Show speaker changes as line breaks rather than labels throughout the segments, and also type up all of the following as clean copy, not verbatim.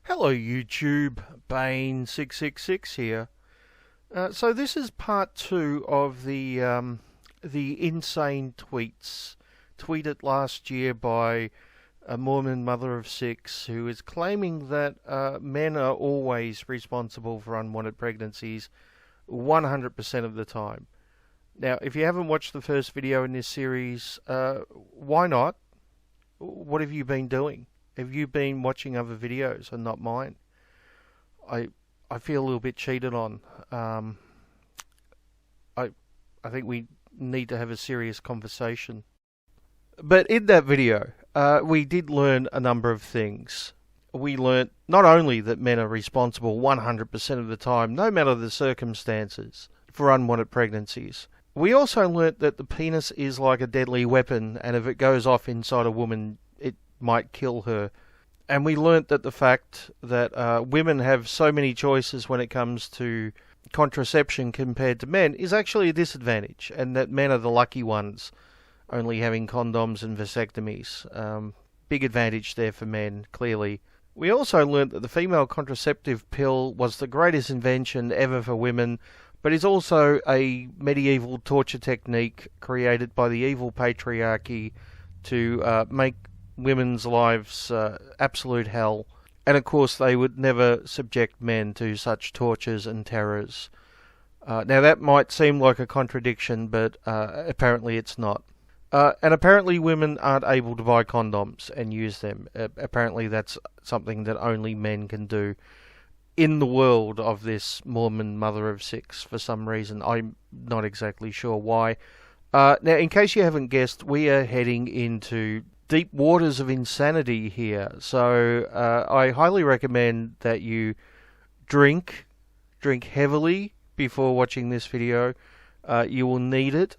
Hello YouTube, Bane666 here. So this is part 2 of the insane tweets tweeted last year by a Mormon mother of 6 who is claiming that men are always responsible for unwanted pregnancies 100% of the time. Now, if you haven't watched the first video in this series, why not? What have you been doing? Have you been watching other videos and not mine? I feel a little bit cheated on. I think we need to have a serious conversation. But in that video, we did learn a number of things. We learnt not only that men are responsible 100% of the time, no matter the circumstances, for unwanted pregnancies. We also learnt that the penis is like a deadly weapon, and if it goes off inside a woman, it might kill her. And we learnt that the fact that women have so many choices when it comes to contraception compared to men is actually a disadvantage, and that men are the lucky ones, only having condoms and vasectomies. Big advantage there for men, clearly. We also learnt that the female contraceptive pill was the greatest invention ever for women, but is also a medieval torture technique created by the evil patriarchy to make women's lives absolute hell. And of course they would never subject men to such tortures and terrors. Now that might seem like a contradiction, but apparently it's not. And apparently women aren't able to buy condoms and use them. Apparently that's something that only men can do in the world of this Mormon mother of 6 for some reason. I'm not exactly sure why. Now, in case you haven't guessed, we are heading into deep waters of insanity here. So I highly recommend that you drink heavily before watching this video. You will need it.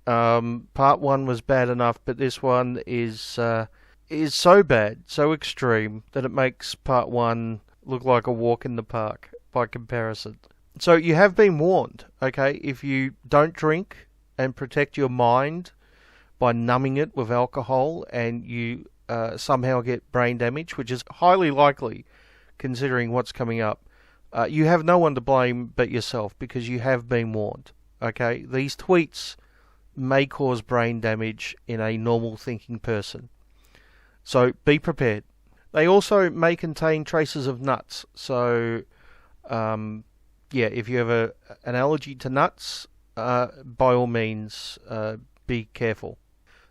Part 1 was bad enough, but this one is so bad, so extreme, that it makes part 1 look like a walk in the park by comparison. So you have been warned, okay? If you don't drink and protect your mind by numbing it with alcohol, and you somehow get brain damage, which is highly likely considering what's coming up, you have no one to blame but yourself, because you have been warned, okay? These tweets may cause brain damage in a normal thinking person, so be prepared. They also may contain traces of nuts, so yeah, if you have an allergy to nuts, by all means be careful.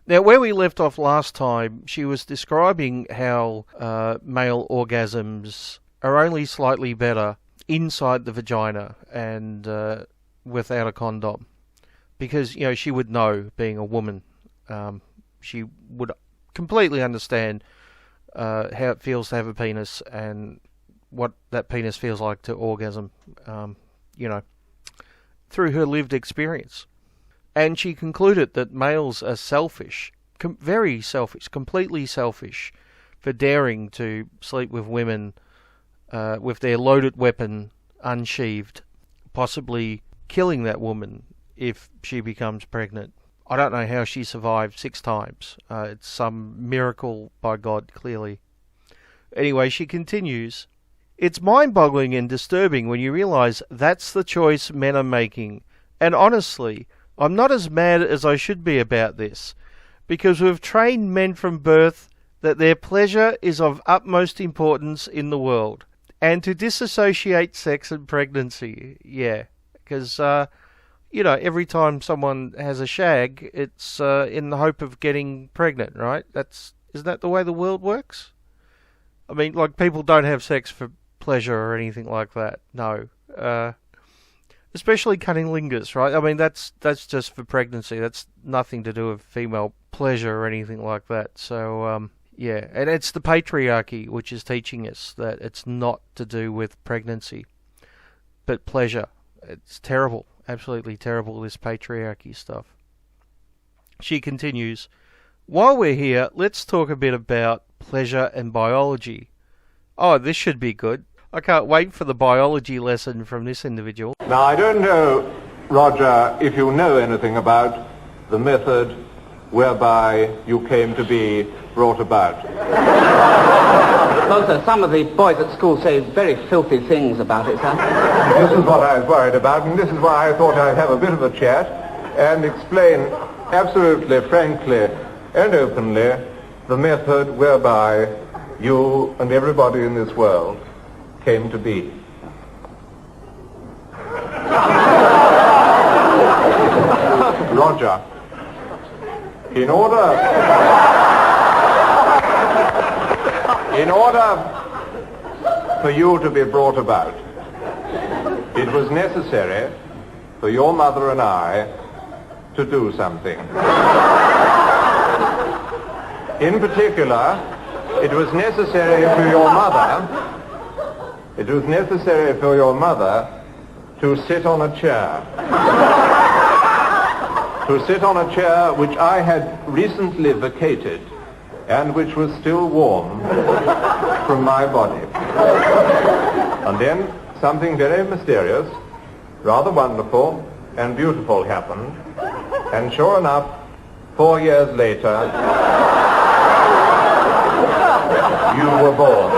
Now, where we left off last time, she was describing how male orgasms are only slightly better inside the vagina and without a condom. Because, you know, she would know, being a woman, she would completely understand how it feels to have a penis and what that penis feels like to orgasm, you know, through her lived experience. And she concluded that males are selfish, very selfish, completely selfish, for daring to sleep with women with their loaded weapon unsheathed, possibly killing that woman if she becomes pregnant. I don't know how she survived 6 times. It's some miracle by God, clearly. Anyway, she continues, "It's mind-boggling and disturbing when you realize that's the choice men are making. And honestly, I'm not as mad as I should be about this, because we've trained men from birth that their pleasure is of utmost importance in the world, and to disassociate sex and pregnancy." Yeah, because, you know, every time someone has a shag, it's in the hope of getting pregnant, right? Isn't that the way the world works? I mean, like, people don't have sex for pleasure or anything like that. No. Especially cunnilingus, right? I mean, that's just for pregnancy. That's nothing to do with female pleasure or anything like that. So, yeah. And it's the patriarchy which is teaching us that it's not to do with pregnancy, but pleasure. It's terrible. Absolutely terrible, this patriarchy stuff. She continues, "While we're here, let's talk a bit about pleasure and biology." Oh, this should be good. I can't wait for the biology lesson from this individual.
Now, I don't know, Roger, if you know anything about the method whereby you came to be brought about.
Well, sir, some of the boys at school say very filthy things about it, sir.
This is what I was worried about, and this is why I thought I'd have a bit of a chat and explain absolutely, frankly, and openly the method whereby you and everybody in this world came to be. Roger, in order for you to be brought about, it was necessary for your mother and I to do something. In particular, it was necessary for your mother to sit on a chair. To sit on a chair which I had recently vacated and which was still warm from my body. And then something very mysterious, rather wonderful and beautiful happened. And sure enough, 4 years later, you were born.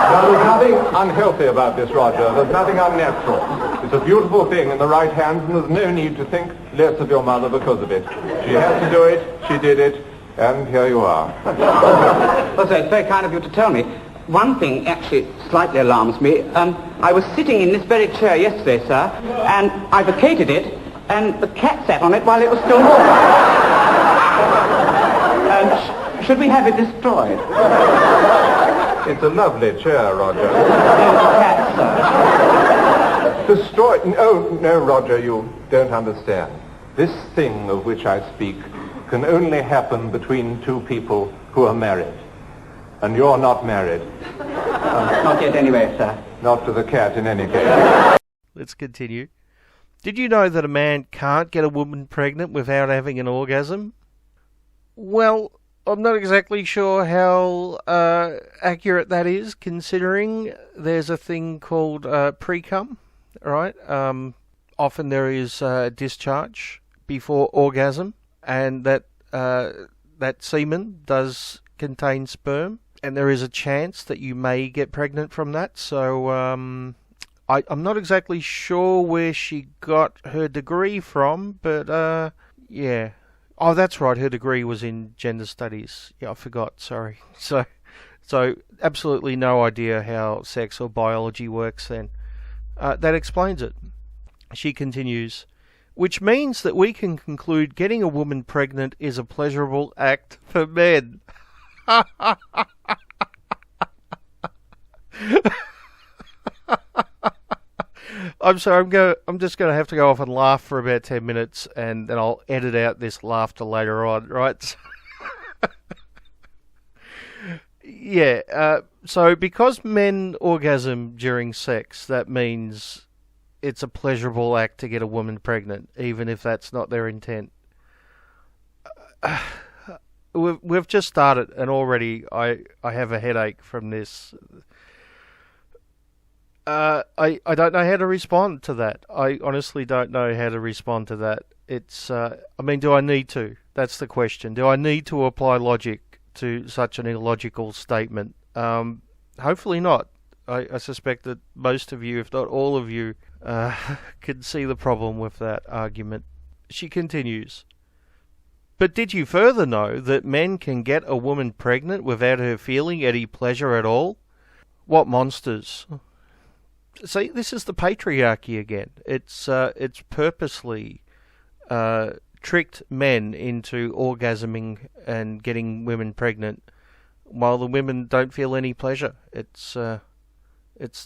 Now, there's nothing unhealthy about this, Roger. There's nothing unnatural. It's a beautiful thing in the right hands, and there's no need to think less of your mother because of it. She had to do it, she did it, and here you are.
Well, sir, it's very kind of you to tell me. One thing actually slightly alarms me. I was sitting in this very chair yesterday, sir, and I vacated it, and the cat sat on it while it was still warm. And should we have it destroyed?
It's a lovely chair, Roger.
Cat, sir.
Destroyed? Oh, no, Roger, you don't understand. This thing of which I speak can only happen between two people who are married. And you're not married.
Not yet anyway, sir.
Not to the cat in any case.
Let's continue. Did you know that a man can't get a woman pregnant without having an orgasm? Well, I'm not exactly sure how accurate that is, considering there's a thing called pre-cum, right? Often there is discharge before orgasm, and that semen does contain sperm, and there is a chance that you may get pregnant from that. So I'm not exactly sure where she got her degree from, but yeah. Oh, that's right. Her degree was in gender studies. Yeah, I forgot. Sorry. So absolutely no idea how sex or biology works then. That explains it. She continues, which means that we can conclude getting a woman pregnant is a pleasurable act for men. I'm sorry, I'm just going to have to go off and laugh for about 10 minutes, and then I'll edit out this laughter later on, right? Yeah, so because men orgasm during sex, that means it's a pleasurable act to get a woman pregnant, even if that's not their intent. We've just started, and already I have a headache from this. I don't know how to respond to that. I honestly don't know how to respond to that. It's, I mean, do I need to? That's the question. Do I need to apply logic to such an illogical statement? Hopefully not. I suspect that most of you, if not all of you, can see the problem with that argument. She continues, but did you further know that men can get a woman pregnant without her feeling any pleasure at all? What monsters! See, this is the patriarchy again. It's purposely tricked men into orgasming and getting women pregnant, while the women don't feel any pleasure. It's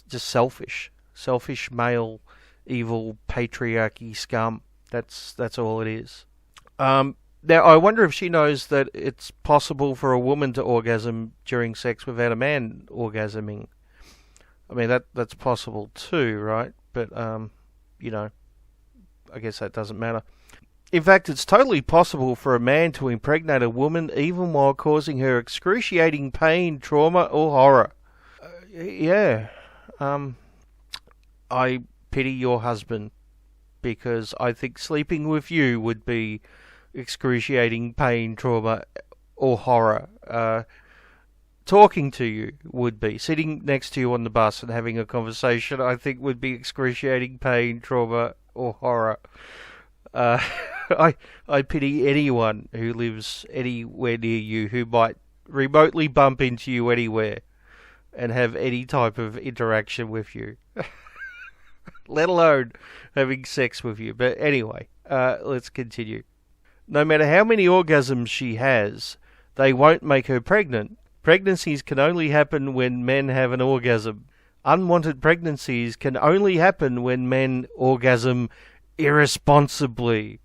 just selfish male, evil patriarchy scum. That's all it is. Now, I wonder if she knows that it's possible for a woman to orgasm during sex without a man orgasming. I mean, that's possible too, right? But, you know, I guess that doesn't matter. In fact, it's totally possible for a man to impregnate a woman even while causing her excruciating pain, trauma, or horror. Yeah. I pity your husband, because I think sleeping with you would be excruciating pain, trauma, or horror. talking to you would be. Sitting next to you on the bus and having a conversation, I think, would be excruciating pain, trauma, or horror. I pity anyone who lives anywhere near you who might remotely bump into you anywhere and have any type of interaction with you, let alone having sex with you. But anyway, let's continue. No matter how many orgasms she has, they won't make her pregnant. Pregnancies can only happen when men have an orgasm. Unwanted pregnancies can only happen when men orgasm irresponsibly.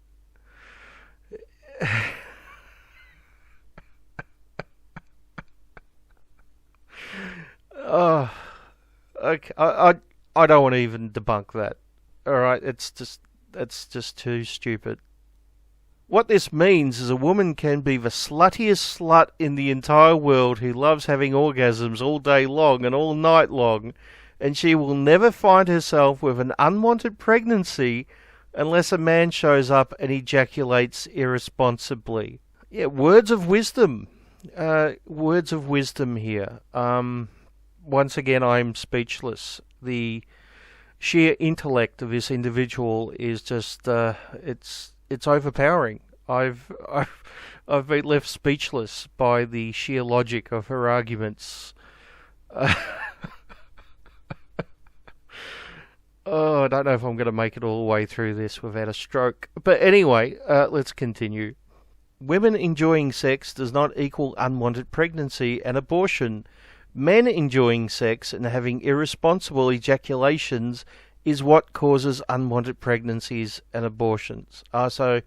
Oh, okay. I don't want to even debunk that. All right, it's just too stupid. What this means is a woman can be the sluttiest slut in the entire world who loves having orgasms all day long and all night long, and she will never find herself with an unwanted pregnancy unless a man shows up and ejaculates irresponsibly. Yeah, words of wisdom. Words of wisdom here. Once again, I'm speechless. The sheer intellect of this individual is just, it's overpowering. I've been left speechless by the sheer logic of her arguments. Oh, I don't know if I'm going to make it all the way through this without a stroke. But anyway, let's continue. Women enjoying sex does not equal unwanted pregnancy and abortion. Men enjoying sex and having irresponsible ejaculations is what causes unwanted pregnancies and abortions. So,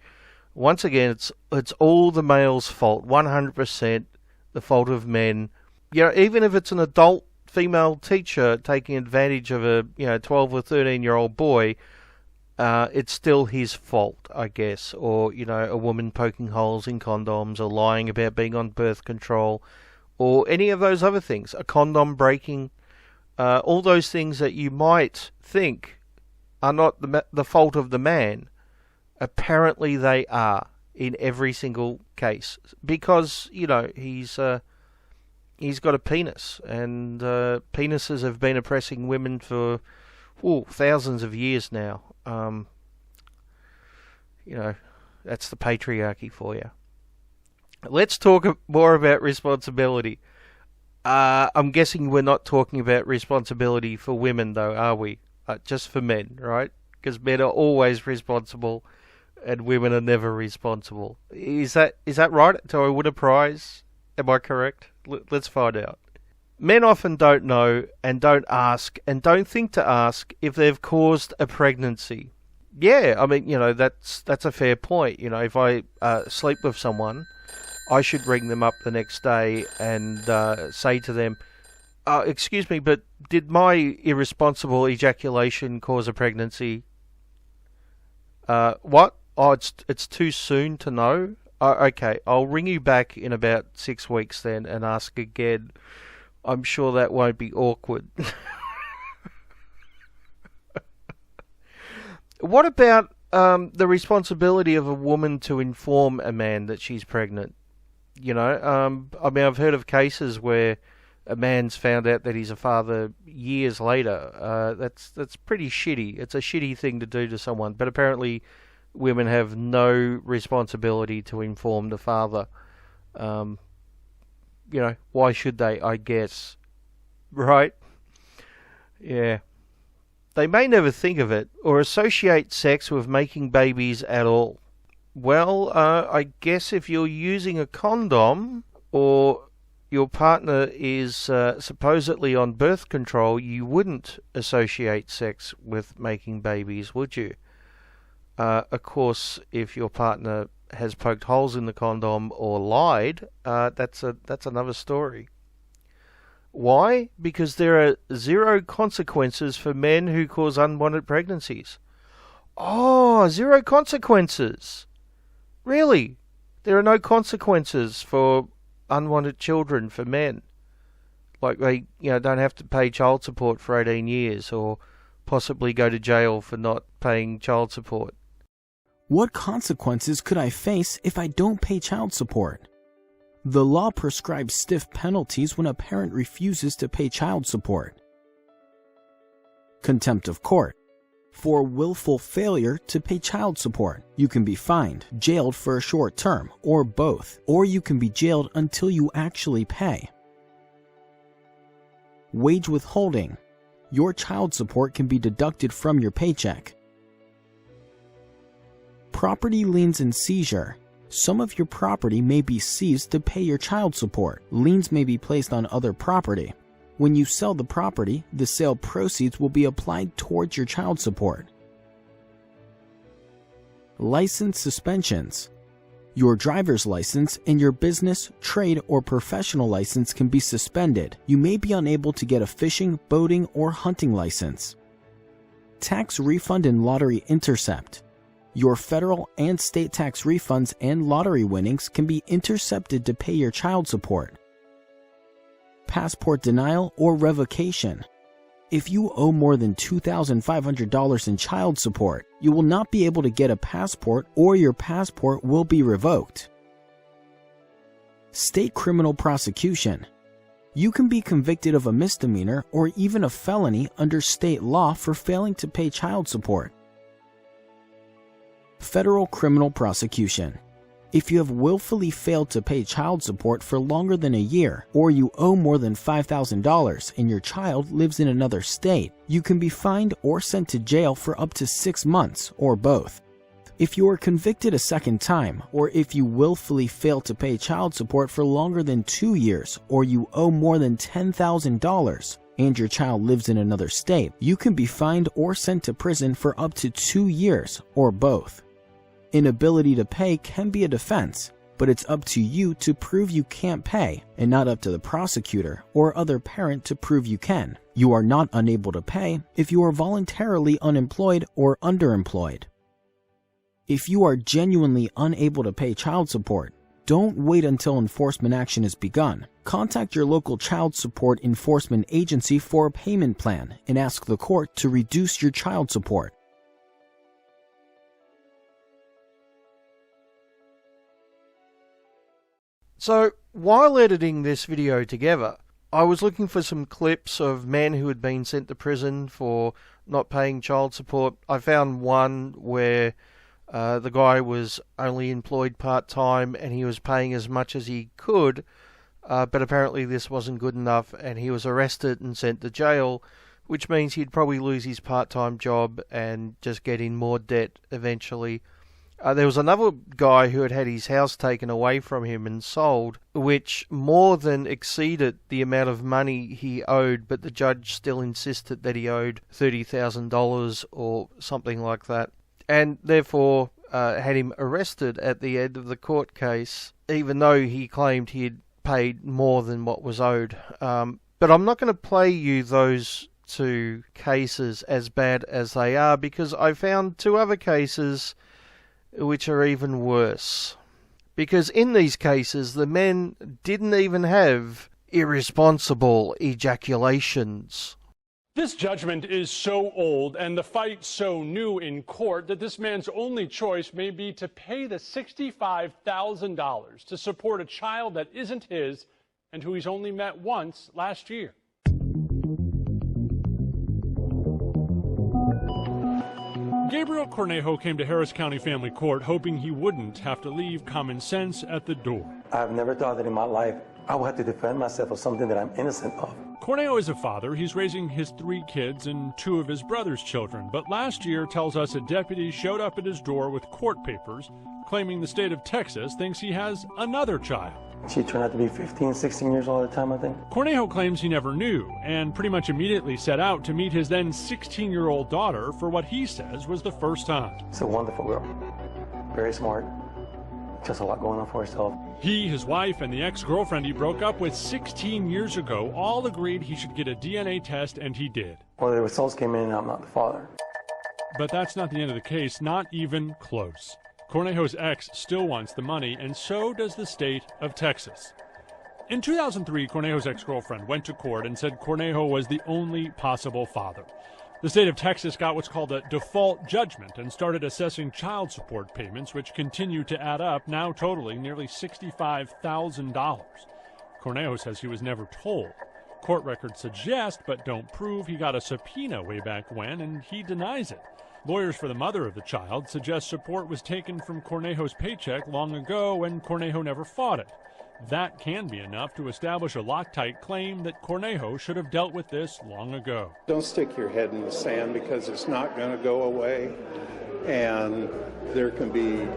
once again, it's all the male's fault, 100% the fault of men. You know, even if it's an adult female teacher taking advantage of a 12 or 13-year-old boy, it's still his fault, I guess. Or a woman poking holes in condoms, or lying about being on birth control, or any of those other things, a condom breaking, all those things that you might think are not the fault of the man. Apparently they are in every single case, because he's got a penis, and penises have been oppressing women for thousands of years now. That's the patriarchy for you. Let's talk more about responsibility. I'm guessing we're not talking about responsibility for women, though, are we? Just for men, right? Because men are always responsible, and women are never responsible. Is that right? Do I win a prize? Am I correct? Let's find out. Men often don't know, and don't ask, and don't think to ask if they've caused a pregnancy. Yeah, I mean, that's a fair point. If I sleep with someone, I should ring them up the next day and say to them, excuse me, but did my irresponsible ejaculation cause a pregnancy? What? Oh, it's too soon to know? Okay, I'll ring you back in about 6 weeks then and ask again. I'm sure that won't be awkward. What about the responsibility of a woman to inform a man that she's pregnant? I've heard of cases where a man's found out that he's a father years later. That's pretty shitty. It's a shitty thing to do to someone, but apparently women have no responsibility to inform the father. Why should they, I guess? Right? Yeah. They may never think of it or associate sex with making babies at all. Well, I guess if you're using a condom, or your partner is supposedly on birth control, you wouldn't associate sex with making babies, would you? Of course, if your partner has poked holes in the condom or lied, that's another story. Why? Because there are zero consequences for men who cause unwanted pregnancies. Oh, zero consequences. Really? There are no consequences for unwanted children for men. Like they, don't have to pay child support for 18 years or possibly go to jail for not paying child support.
What consequences could I face if I don't pay child support? The law prescribes stiff penalties when a parent refuses to pay child support. Contempt of court. For willful failure to pay child support, you can be fined, jailed for a short term, or both, or you can be jailed until you actually pay. Wage withholding. Your child support can be deducted from your paycheck. Property liens and seizure. Some of your property may be seized to pay your child support. Liens may be placed on other property. When you sell the property, the sale proceeds will be applied towards your child support. License suspensions. Your driver's license and your business, trade, or professional license can be suspended. You may be unable to get a fishing, boating, or hunting license. Tax refund and lottery intercept. Your federal and state tax refunds and lottery winnings can be intercepted to pay your child support. Passport denial or revocation. If you owe more than $2,500 in child support, you will not be able to get a passport or your passport will be revoked. State criminal prosecution. You can be convicted of a misdemeanor or even a felony under state law for failing to pay child support. Federal criminal prosecution. If you have willfully failed to pay child support for longer than a year, or you owe more than $5,000 and your child lives in another state, you can be fined or sent to jail for up to 6 months, or both. If you are convicted a second time, or if you willfully fail to pay child support for longer than 2 years, or you owe more than $10,000, and your child lives in another state, you can be fined or sent to prison for up to 2 years, or both. Inability to pay can be a defense, but it's up to you to prove you can't pay, and not up to the prosecutor or other parent to prove you can. You are not unable to pay if you are voluntarily unemployed or underemployed. If you are genuinely unable to pay child support, don't wait until enforcement action is begun. Contact your local child support enforcement agency for a payment plan and ask the court to reduce your child support.
So, while editing this video together, I was looking for some clips of men who had been sent to prison for not paying child support. I found one where the guy was only employed part-time and he was paying as much as he could, but apparently this wasn't good enough and he was arrested and sent to jail, which means he'd probably lose his part-time job and just get in more debt eventually. There was another guy who had his house taken away from him and sold, which more than exceeded the amount of money he owed, but the judge still insisted that he owed $30,000 or something like that, and therefore had him arrested at the end of the court case, even though he claimed he had paid more than what was owed. But I'm not going to play you those two cases as bad as they are, because I found two other cases which are even worse. Because in these cases, the men didn't even have irresponsible ejaculations.
This judgment is so old and the fight so new in court that this man's only choice may be to pay the $65,000 to support a child that isn't his and who he's only met once last year. Gabriel Cornejo came to Harris County Family Court hoping he wouldn't have to leave common sense at the door.
I've never thought that in my life I would have to defend myself of something that I'm innocent of.
Cornejo is a father. He's raising his 3 kids and 2 of his brother's children. But last year tells us a deputy showed up at his door with court papers claiming the state of Texas thinks he has another child.
She turned out to be 15, 16 years old at the time, I think.
Cornejo claims he never knew and pretty much immediately set out to meet his then 16-year-old daughter for what he says was the first time.
She's a wonderful girl. Very smart. Just a lot going on for herself.
He, his wife, and the ex-girlfriend he broke up with 16 years ago all agreed he should get a DNA test, and he did.
Well, the results came in and I'm not the father.
But that's not the end of the case, not even close. Cornejo's ex still wants the money, and so does the state of Texas. In 2003, Cornejo's ex-girlfriend went to court and said Cornejo was the only possible father. The state of Texas got what's called a default judgment and started assessing child support payments, which continue to add up, now totaling nearly $65,000. Cornejo says he was never told. Court records suggest, but don't prove, he got a subpoena way back when, and he denies it. Lawyers for the mother of the child suggest support was taken from Cornejo's paycheck long ago and Cornejo never fought it. That can be enough to establish a Loctite claim that Cornejo should have dealt with this long ago.
Don't stick your head in the sand because it's not going to go away, and there can be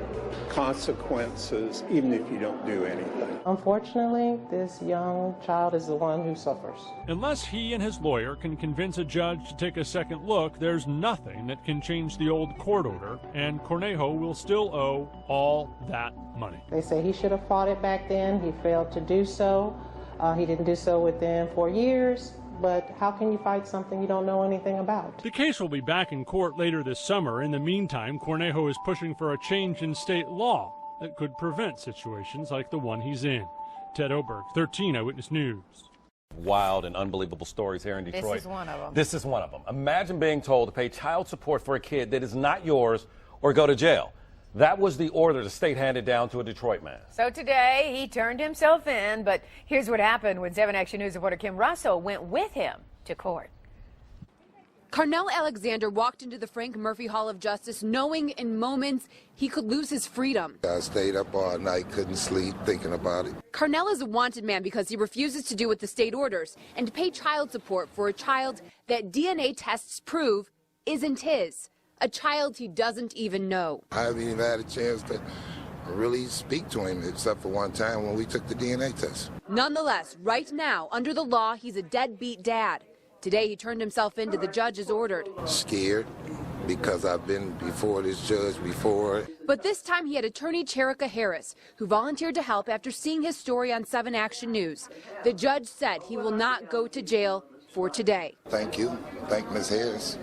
consequences even if you don't do anything.
Unfortunately, this young child is the one who suffers.
Unless he and his lawyer can convince a judge to take a second look, there's nothing that can change the old court order, and Cornejo will still owe all that money.
They say he should have fought it back then. He failed to do so. He didn't do so within 4 years. But how can you fight something you don't know anything about?
The case will be back in court later this summer. In the meantime, Cornejo is pushing for a change in state law that could prevent situations like the one he's in. Ted Oberg, 13 Eyewitness News.
Wild and unbelievable stories here in Detroit.
This is one of them.
This is one of them. Imagine being told to pay child support for a kid that is not yours or go to jail. That was the order the state handed down to a Detroit man.
So today, he turned himself in, but here's what happened when 7 Action News reporter Kim Russell went with him to court.
Carnell Alexander walked into the Frank Murphy Hall of Justice knowing in moments he could lose his freedom.
I stayed up all night, couldn't sleep, thinking about it.
Carnell is a wanted man because he refuses to do what the state orders and to pay child support for a child that DNA tests prove isn't his. A child he doesn't even know.
I haven't even had a chance to really speak to him except for one time when we took the DNA test.
Nonetheless, right now, under the law, he's a deadbeat dad. Today, he turned himself in to the judge as ordered.
Scared because I've been before this judge before.
But this time he had attorney Cherika Harris, who volunteered to help after seeing his story on 7 Action News. The judge said he will not go to jail for today.
Thank you. Thank Ms. Harris.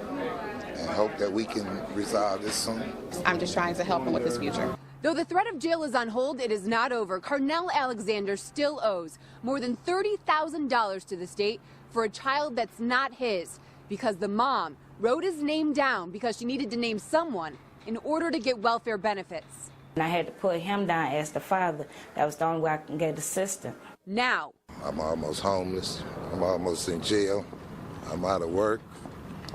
And hope that we can resolve this soon.
I'm just trying to help him with his future.
Though the threat of jail is on hold, it is not over. Carnell Alexander still owes more than $30,000 to the state for a child that's not his because the mom wrote his name down because she needed to name someone in order to get welfare benefits.
And I had to put him down as the father. That was the only way I can get assistance.
Now,
I'm almost homeless. I'm almost in jail. I'm out of work.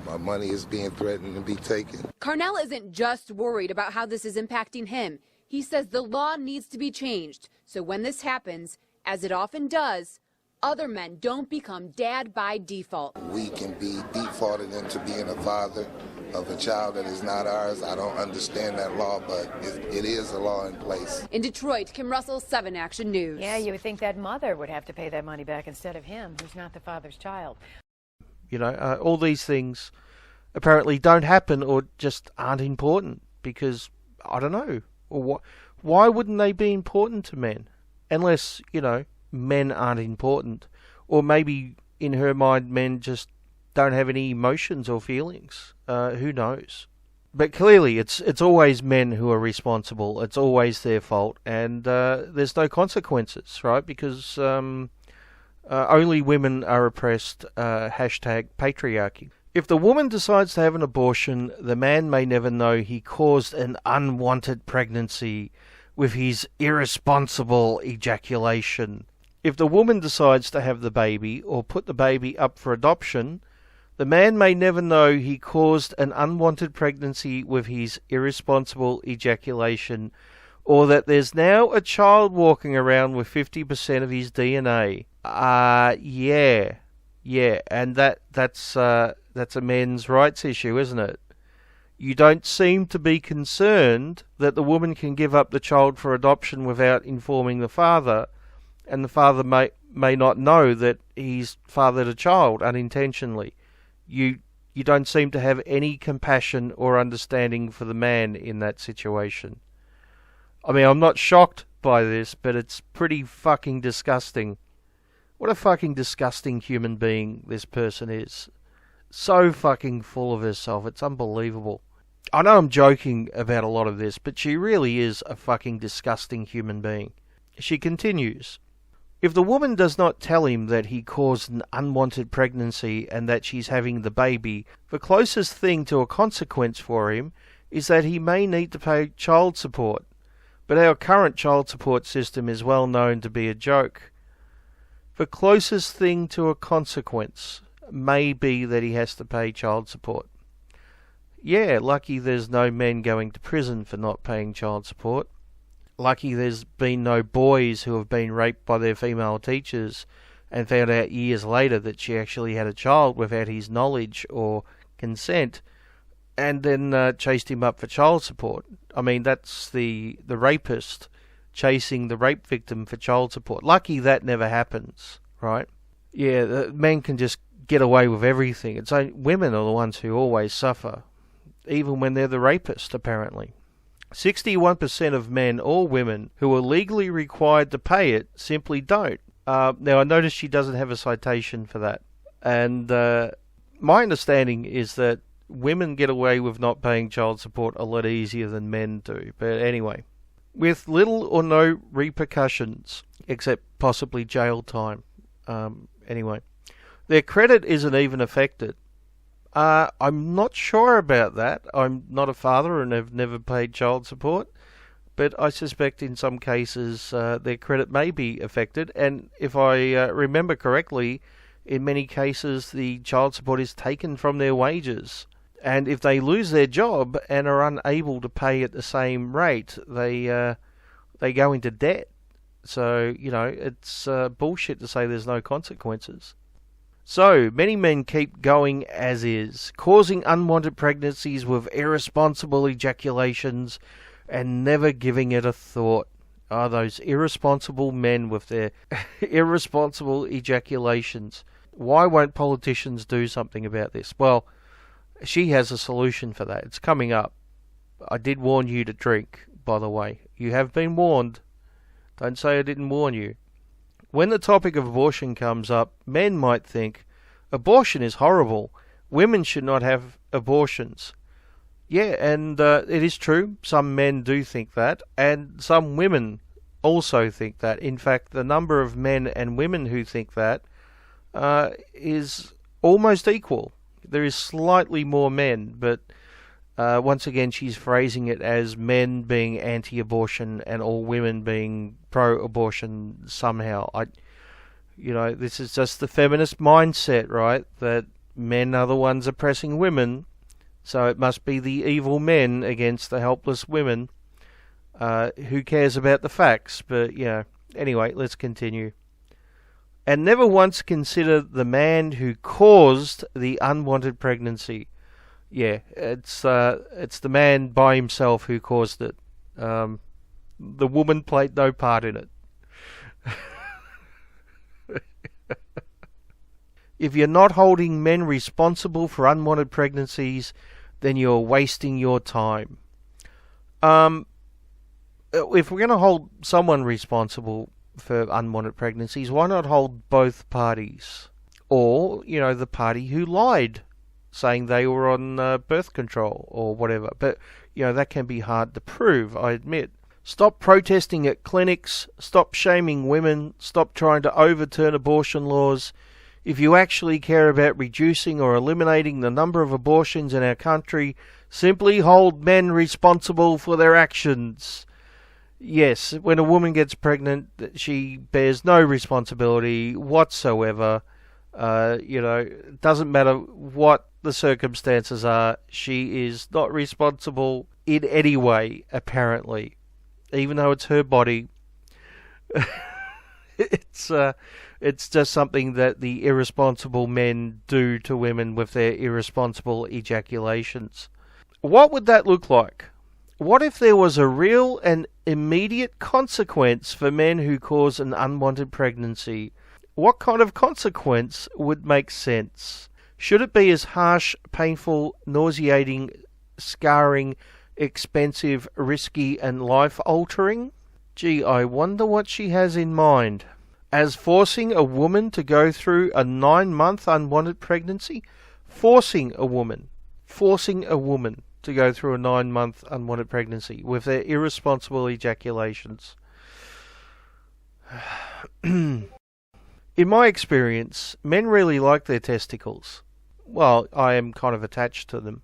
My money is being threatened to be taken.
Carnell isn't just worried about how this is impacting him. He says the law needs to be changed. So when this happens, as it often does, other men don't become dad by default.
We can be defaulted into being a father of a child that is not ours. I don't understand that law, but it is a law in place.
In Detroit, Kim Russell, 7 Action News.
Yeah, you would think that mother would have to pay that money back instead of him, who's not the father's child.
You know, all these things apparently don't happen or just aren't important because, I don't know, or why wouldn't they be important to men? Unless, you know, men aren't important. Or maybe, in her mind, men just don't have any emotions or feelings. Who knows? But clearly, it's always men who are responsible. It's always their fault. And there's no consequences, right? Because only women are oppressed, hashtag patriarchy. If the woman decides to have an abortion, the man may never know he caused an unwanted pregnancy with his irresponsible ejaculation. If the woman decides to have the baby or put the baby up for adoption, the man may never know he caused an unwanted pregnancy with his irresponsible ejaculation, or that there's now a child walking around with 50% of his DNA. Yeah, and that's a men's rights issue, isn't it? You don't seem to be concerned that the woman can give up the child for adoption without informing the father, and the father may not know that he's fathered a child unintentionally. You don't seem to have any compassion or understanding for the man in that situation. I mean, I'm not shocked by this, but it's pretty fucking disgusting. What a fucking disgusting human being this person is. So fucking full of herself. It's unbelievable. I know I'm joking about a lot of this, but she really is a fucking disgusting human being. She continues. If the woman does not tell him that he caused an unwanted pregnancy and that she's having the baby, the closest thing to a consequence for him is that he may need to pay child support. But our current child support system is well known to be a joke. The closest thing to a consequence may be that he has to pay child support. Yeah, lucky there's no men going to prison for not paying child support. Lucky there's been no boys who have been raped by their female teachers and found out years later that she actually had a child without his knowledge or consent, and then chased him up for child support. I mean, that's the rapist chasing the rape victim for child support. Lucky that never happens, right? Yeah, men can just get away with everything. It's only women are the ones who always suffer, even when they're the rapist, apparently. 61% of men or women who are legally required to pay it simply don't. Now, I noticed she doesn't have a citation for that. And my understanding is that women get away with not paying child support a lot easier than men do. But anyway, with little or no repercussions, except possibly jail time. Anyway, their credit isn't even affected. I'm not sure about that. I'm not a father and have never paid child support, but I suspect in some cases their credit may be affected, and if I remember correctly, in many cases the child support is taken from their wages, and if they lose their job and are unable to pay at the same rate, they go into debt. So, you know, it's bullshit to say there's no consequences. So, many men keep going as is, causing unwanted pregnancies with irresponsible ejaculations and never giving it a thought. Ah, those irresponsible men with their irresponsible ejaculations. Why won't politicians do something about this? Well, she has a solution for that. It's coming up. I did warn you to drink, by the way. You have been warned. Don't say I didn't warn you. When the topic of abortion comes up, men might think, abortion is horrible. Women should not have abortions. Yeah, and it is true. Some men do think that, and some women also think that. In fact, the number of men and women who think that is almost equal. There is slightly more men, but once again, she's phrasing it as men being anti-abortion and all women being pro-abortion somehow. This is just the feminist mindset, right? That men are the ones oppressing women, so it must be the evil men against the helpless women. Who cares about the facts? But, anyway, let's continue. And never once consider the man who caused the unwanted pregnancy. Yeah, it's the man by himself who caused it. The woman played no part in it. If you're not holding men responsible for unwanted pregnancies, then you're wasting your time. If we're going to hold someone responsible for unwanted pregnancies, why not hold both parties? Or, the party who lied, saying they were on birth control or whatever. But, that can be hard to prove, I admit. Stop protesting at clinics. Stop shaming women. Stop trying to overturn abortion laws. If you actually care about reducing or eliminating the number of abortions in our country, simply hold men responsible for their actions. Yes, when a woman gets pregnant, she bears no responsibility whatsoever. It doesn't matter what the circumstances are. She is not responsible in any way, apparently. Even though it's her body. It's just something that the irresponsible men do to women with their irresponsible ejaculations. What would that look like? What if there was a real and immediate consequence for men who cause an unwanted pregnancy? What kind of consequence would make sense? Should it be as harsh, painful, nauseating, scarring, expensive, risky, and life-altering? Gee, I wonder what she has in mind. As forcing a woman to go through a 9-month unwanted pregnancy? Forcing a woman to go through a 9-month unwanted pregnancy with their irresponsible ejaculations. In my experience, men really like their testicles. Well, I am kind of attached to them.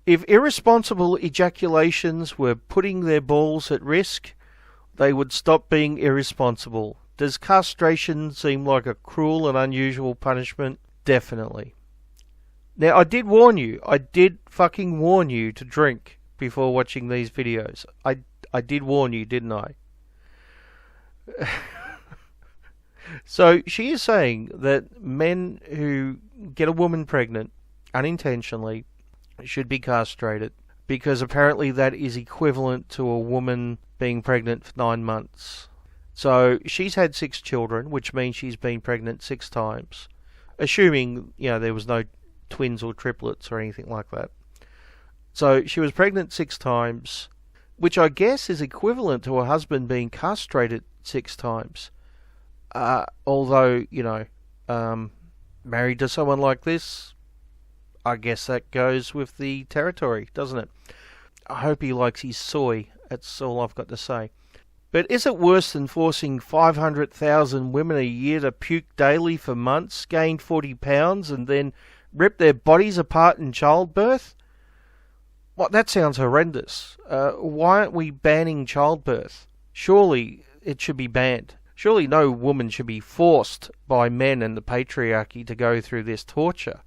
If irresponsible ejaculations were putting their balls at risk, they would stop being irresponsible. Does castration seem like a cruel and unusual punishment? Definitely. Now, I did warn you. I did fucking warn you to drink before watching these videos. I did warn you, didn't I? So, she is saying that men who get a woman pregnant unintentionally should be castrated because apparently that is equivalent to a woman being pregnant for 9 months. So, she's had 6 children, which means she's been pregnant 6 times. Assuming, there was no twins or triplets or anything like that. So, she was pregnant 6 times, which I guess is equivalent to her husband being castrated 6 times. Although, married to someone like this, I guess that goes with the territory, doesn't it? I hope he likes his soy. That's all I've got to say. But is it worse than forcing 500,000 women a year to puke daily for months, gain 40 pounds, and then rip their bodies apart in childbirth? Well, that sounds horrendous. Why aren't we banning childbirth? Surely it should be banned. Surely no woman should be forced by men and the patriarchy to go through this torture.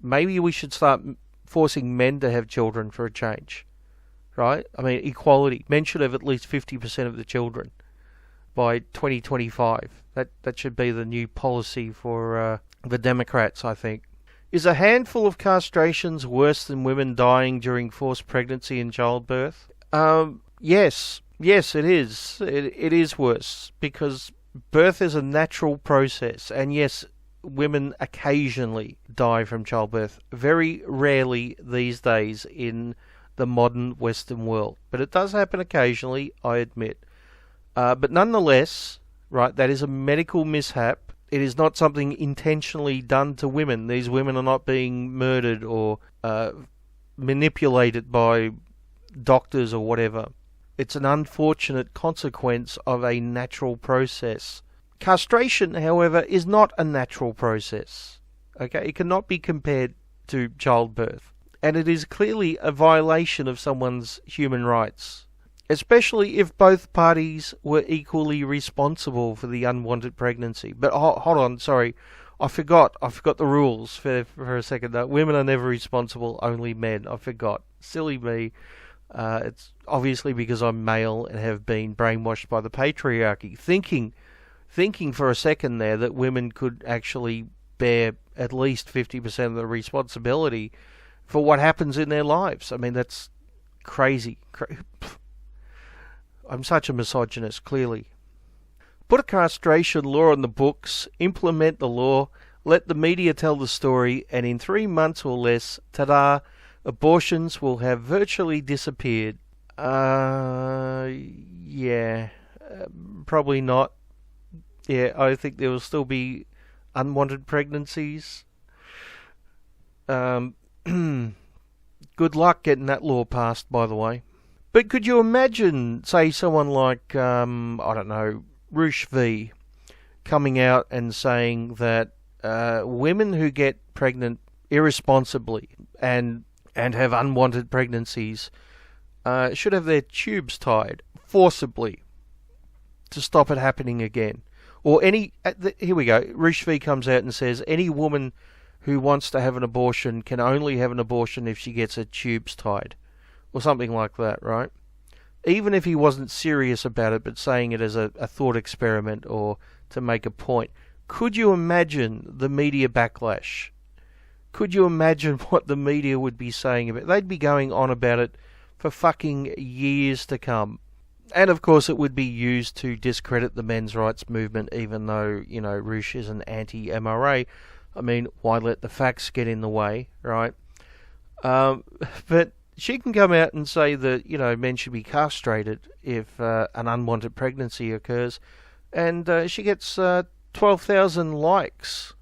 Maybe we should start forcing men to have children for a change. Right? Equality. Men should have at least 50% of the children by 2025. That should be the new policy for the Democrats, I think. Is a handful of castrations worse than women dying during forced pregnancy and childbirth? Yes. Yes, it is. It is worse because birth is a natural process. And yes, women occasionally die from childbirth. Very rarely these days in the modern Western world. But it does happen occasionally, I admit. But nonetheless, right, that is a medical mishap. It is not something intentionally done to women. These women are not being murdered or manipulated by doctors or whatever. It's an unfortunate consequence of a natural process. Castration, however, is not a natural process. Okay, it cannot be compared to childbirth. And it is clearly a violation of someone's human rights, especially if both parties were equally responsible for the unwanted pregnancy. But hold on, sorry, I forgot the rules for a second. Women are never responsible, only men. I forgot. Silly me. It's obviously because I'm male and have been brainwashed by the patriarchy, thinking for a second there that women could actually bear at least 50% of the responsibility for what happens in their lives. That's crazy. I'm such a misogynist, clearly. Put a castration law on the books, implement the law, let the media tell the story, and in 3 months or less, ta-da, abortions will have virtually disappeared. Yeah. Probably not. Yeah, I think there will still be unwanted pregnancies. Good luck getting that law passed, by the way. But could you imagine, say, someone like, Roosh V, coming out and saying that women who get pregnant irresponsibly and have unwanted pregnancies should have their tubes tied forcibly to stop it happening again. Or here we go, Roosh V comes out and says any woman who wants to have an abortion can only have an abortion if she gets her tubes tied. Or something like that, right? Even if he wasn't serious about it, but saying it as a thought experiment or to make a point. Could you imagine the media backlash? Could you imagine what the media would be saying about it? They'd be going on about it for fucking years to come. And of course it would be used to discredit the men's rights movement, even though, Roosh is an anti-MRA. Why let the facts get in the way, right? But she can come out and say that, men should be castrated if an unwanted pregnancy occurs. And she gets 12,000 likes.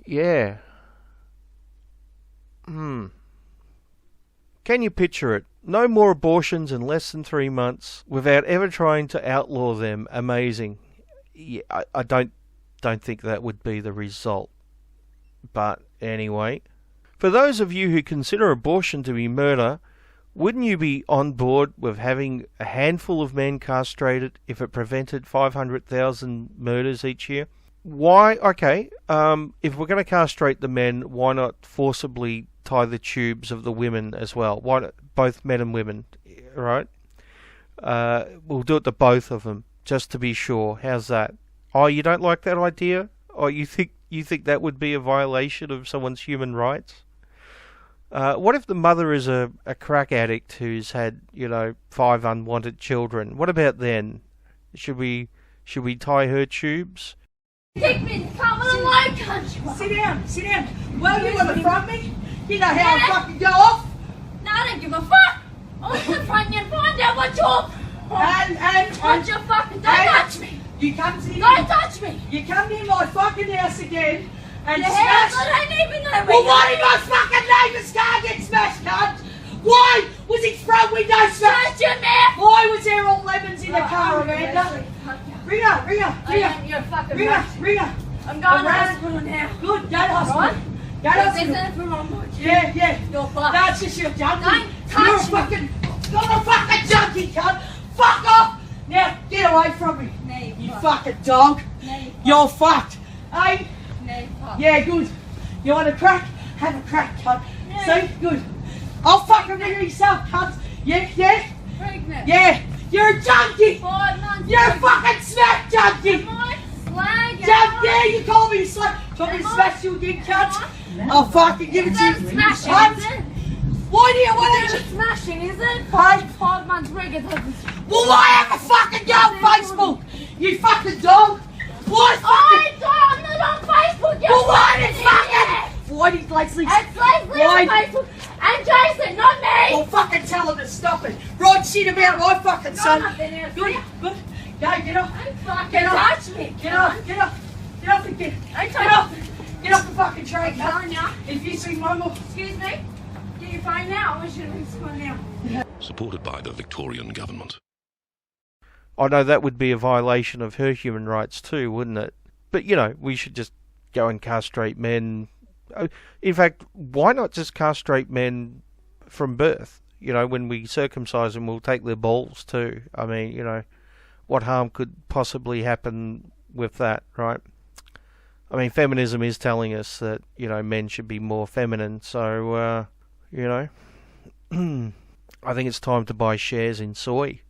Yeah. Can you picture it? No more abortions in less than 3 months without ever trying to outlaw them. Amazing. Yeah, I don't think that would be the result. But anyway, for those of you who consider abortion to be murder, wouldn't you be on board with having a handful of men castrated if it prevented 500,000 murders each year? Why? Okay, if we're going to castrate the men, why not forcibly tie the tubes of the women as well? Why not, both men and women, right? We'll do it to both of them, just to be sure. How's that? Oh, you don't like that idea? Oh, you think that would be a violation of someone's human rights? What if the mother is a crack addict who's had, 5 unwanted children? What about then? Should we tie her tubes?
Take me to Commonwealth country. Sit down. Well, you want to front me? You know how I fucking go off? No, I don't give a fuck. I want to front you and find out what you're... What you fucking... Don't touch me. You come to... Don't touch me. You come to my fucking house again and smash... I don't even know where... Well, why did my fucking neighbour's car get smashed, cunt? Why was its front window smashed? Shut your mouth. Why was there all lemons in the car, Amanda? Ring her. Ring her. I'm going to hospital now. Good, go to hospital. Right? Go to hospital. Yeah. You're fucked. That's just your junkie. You're a fucking junkie, cunt. Fuck off. Now, get away from me. No, you fucking dog. No, you're fucked. Hey? No, fucked. Yeah, good. You want a crack? Have a crack, cunt. No. See? Good. I'll fucking ring her yourself, cunt. Yeah? Pregnant. Yeah. You're a junkie! 5 months. You're a fucking smack junkie! Yeah, you call me a slag. Do you want me to smash you again, cunt? I'll fucking give it to you. Smashing, why do you want to... Smashing, is it? 5 months pregnant. Well, why have a fucking go on Facebook? You fucking dog! Why fucking... I'm not on Facebook, you... Well, why did fucking... Why did Leslie... It's Leslie on Facebook. And Jason, not me! Well, fucking tell him to stop it. Right shit about my fucking son. Good. Go, get off. Don't fucking touch me. Get off. Get off again. Get off the fucking train, cunt. If you see Mumble... Excuse me? Get your phone now. I want you to ring someone now.
Supported by the Victorian government.
I know that would be a violation of her human rights too, wouldn't it? But, we should just go and castrate men... In fact, why not just castrate men from birth? When we circumcise them, we'll take their balls too. I mean, what harm could possibly happen with that, right? I mean, feminism is telling us that, men should be more feminine. So, I think it's time to buy shares in soy.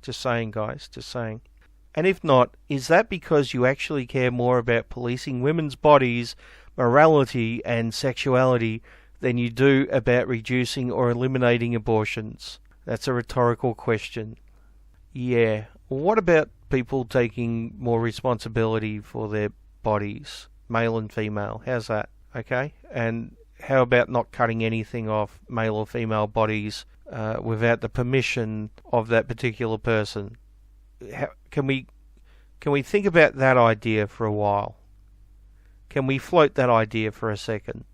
Just saying, guys, just saying. And if not, is that because you actually care more about policing women's bodies, morality and sexuality than you do about reducing or eliminating abortions? That's a rhetorical question. Yeah. What about people taking more responsibility for their bodies, male and female? How's that? Okay. And how about not cutting anything off male or female bodies without the permission of that particular person? Can we think about that idea for a while? Can we float that idea for a second?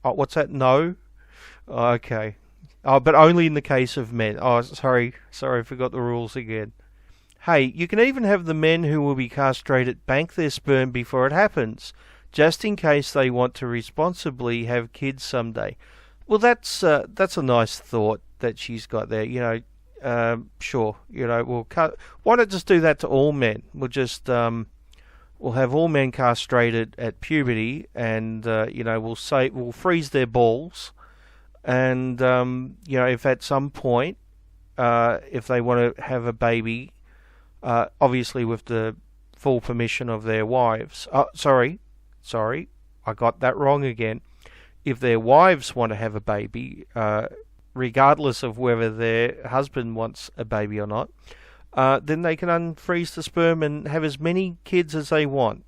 Oh, what's that? No? Oh, okay. Oh, but only in the case of men. Oh, sorry, I forgot the rules again. Hey, you can even have the men who will be castrated bank their sperm before it happens, just in case they want to responsibly have kids someday. Well, that's a nice thought that she's got there. Sure. We'll cut. Why not just do that to all men? We'll just we'll have all men castrated at puberty, and we'll freeze their balls, and if at some point if they want to have a baby, obviously with the full permission of their wives. Sorry, I got that wrong again. If their wives want to have a baby, regardless of whether their husband wants a baby or not, then they can unfreeze the sperm and have as many kids as they want,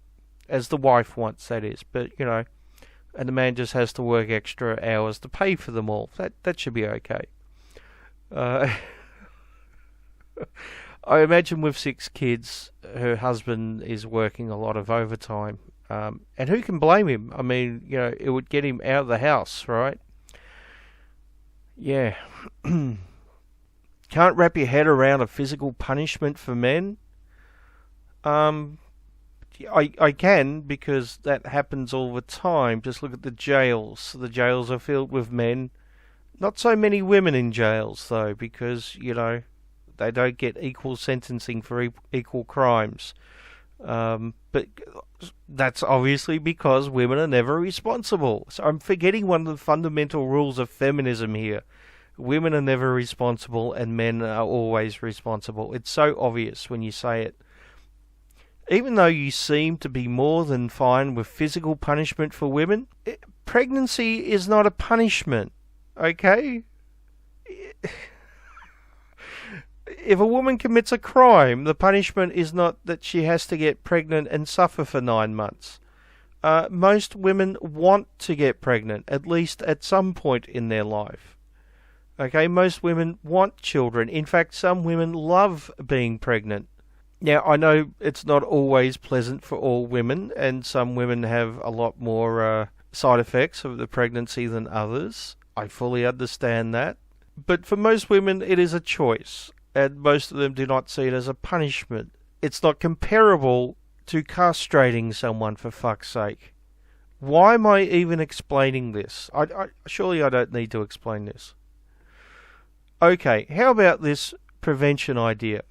as the wife wants, that is. But, and the man just has to work extra hours to pay for them all. That should be okay. I imagine with 6 kids, her husband is working a lot of overtime. And who can blame him? I mean, it would get him out of the house, right? Yeah. Can't wrap your head around a physical punishment for men? I can, because that happens all the time. Just look at the jails. The jails are filled with men. Not so many women in jails, though, because, they don't get equal sentencing for equal crimes. But that's obviously because women are never responsible. So I'm forgetting one of the fundamental rules of feminism here. Women are never responsible and men are always responsible. It's so obvious when you say it. Even though you seem to be more than fine with physical punishment for women, pregnancy is not a punishment, okay? If a woman commits a crime, the punishment is not that she has to get pregnant and suffer for 9 months. Most women want to get pregnant, at least at some point in their life. Okay, most women want children. In fact, some women love being pregnant. Now, I know it's not always pleasant for all women, and some women have a lot more side effects of the pregnancy than others. I fully understand that. But for most women, it is a choice, and most of them do not see it as a punishment. It's not comparable to castrating someone, for fuck's sake. Why am I even explaining this? Surely I don't need to explain this. Okay, how about this prevention idea?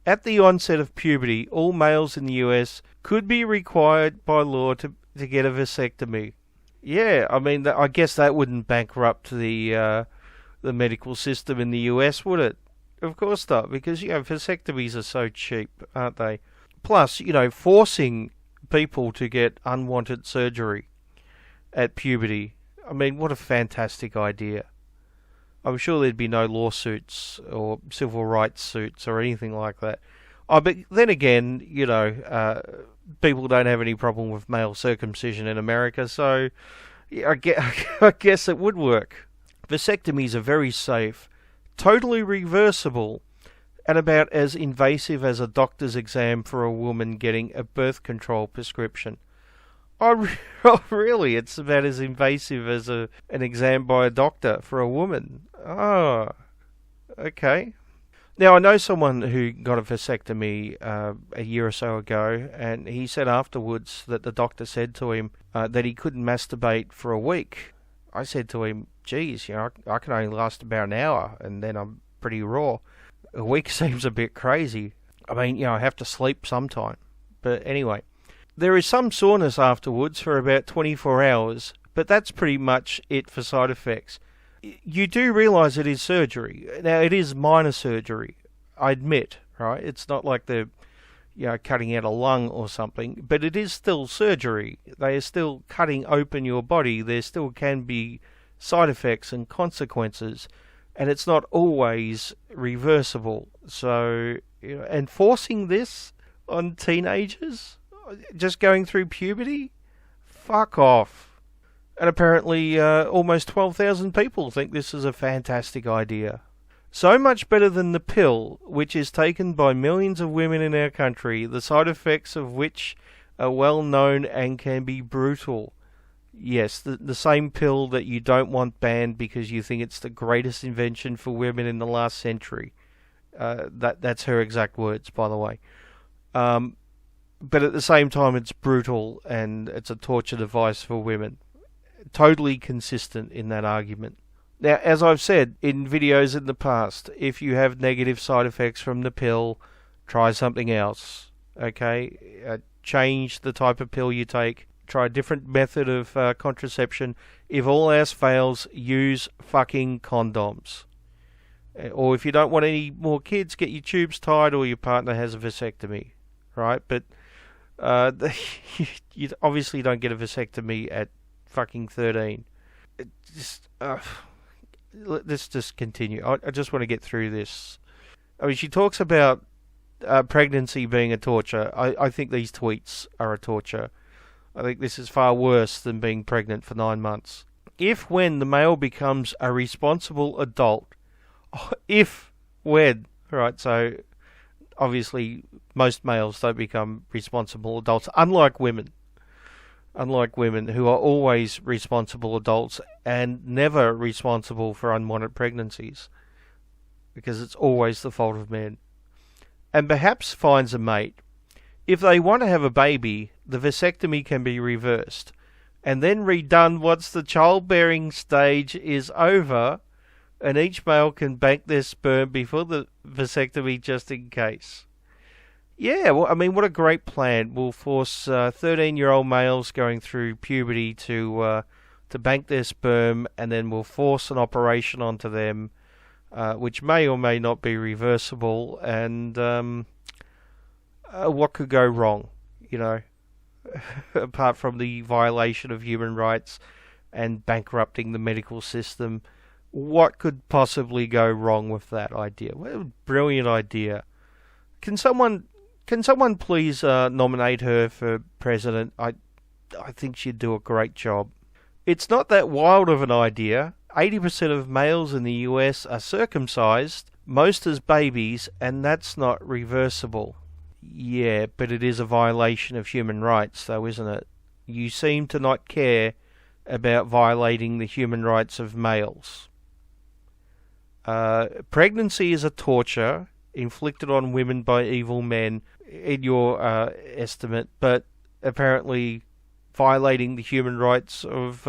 At the onset of puberty, all males in the US could be required by law to get a vasectomy. Yeah, I mean, I guess that wouldn't bankrupt the medical system in the US, would it? Of course not, because, vasectomies are so cheap, aren't they? Plus, forcing people to get unwanted surgery at puberty. I mean, what a fantastic idea. I'm sure there'd be no lawsuits or civil rights suits or anything like that. But then again, people don't have any problem with male circumcision in America, so I guess it would work. Vasectomies are very safe, totally reversible, and about as invasive as a doctor's exam for a woman getting a birth control prescription. Oh, really? It's about as invasive as an exam by a doctor for a woman. Oh, okay. Now, I know someone who got a vasectomy a year or so ago, and he said afterwards that the doctor said to him that he couldn't masturbate for a week. I said to him, geez, I can only last about an hour, and then I'm pretty raw. A week seems a bit crazy. I mean, I have to sleep sometime. But anyway. There is some soreness afterwards for about 24 hours, but that's pretty much it for side effects. You do realise it is surgery. Now, it is minor surgery, I admit, right? It's not like they're, cutting out a lung or something, but it is still surgery. They are still cutting open your body. There still can be side effects and consequences, and it's not always reversible. So, enforcing this on teenagers just going through puberty? Fuck off. And apparently almost 12,000 people think this is a fantastic idea. So much better than the pill, which is taken by millions of women in our country, the side effects of which are well known and can be brutal. Yes, the same pill that you don't want banned because you think it's the greatest invention for women in the last century. That's her exact words, by the way. But at the same time, it's brutal and it's a torture device for women. Totally consistent in that argument. Now, as I've said in videos in the past, if you have negative side effects from the pill, try something else. Okay? Change the type of pill you take. Try a different method of contraception. If all else fails, use fucking condoms. Or if you don't want any more kids, get your tubes tied or your partner has a vasectomy. Right? But you obviously don't get a vasectomy at fucking 13. Let's just continue. I just want to get through this. I mean, she talks about pregnancy being a torture. I think these tweets are a torture. I think this is far worse than being pregnant for 9 months. If when the male becomes a responsible adult, right, so obviously most males don't become responsible adults, unlike women. unlike women who are always responsible adults and never responsible for unwanted pregnancies, because it's always the fault of men. And perhaps finds a mate. If they want to have a baby, the vasectomy can be reversed and then redone once the childbearing stage is over, and each male can bank their sperm before the vasectomy just in case. Yeah, well, I mean, what a great plan. We'll force 13-year-old males going through puberty to bank their sperm, and then we'll force an operation onto them, which may or may not be reversible, and what could go wrong, you know, apart from the violation of human rights and bankrupting the medical system? What could possibly go wrong with that idea? What a brilliant idea. Can someone please nominate her for president? I think she'd do a great job. It's not that wild of an idea. 80% of males in the US are circumcised, most as babies, and that's not reversible. Yeah, but it is a violation of human rights, though, isn't it? You seem to not care about violating the human rights of males. Pregnancy is a torture inflicted on women by evil men, in your estimate, but apparently violating the human rights of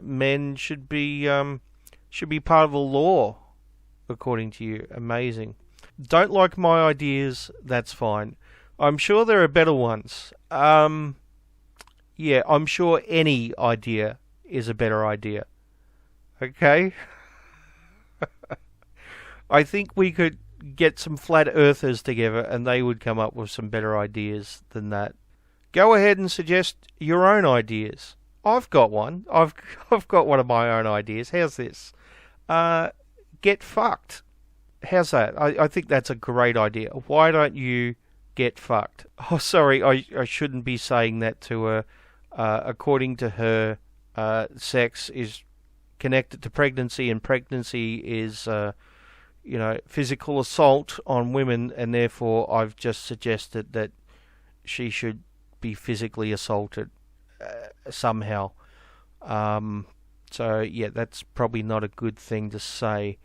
men should be part of the law, according to you. Amazing. Don't like my ideas? That's fine. I'm sure there are better ones. Yeah, I'm sure any idea is a better idea. Okay? I think we could get some flat earthers together and they would come up with some better ideas than that. Go ahead and suggest your own ideas. I've got one. I've got one of my own ideas. How's this? Get fucked. How's that? I think that's a great idea. Why don't you get fucked? Oh, sorry, I shouldn't be saying that to her. According to her, sex is connected to pregnancy, and pregnancy is, physical assault on women, and therefore I've just suggested that she should be physically assaulted somehow. So, yeah, that's probably not a good thing to say.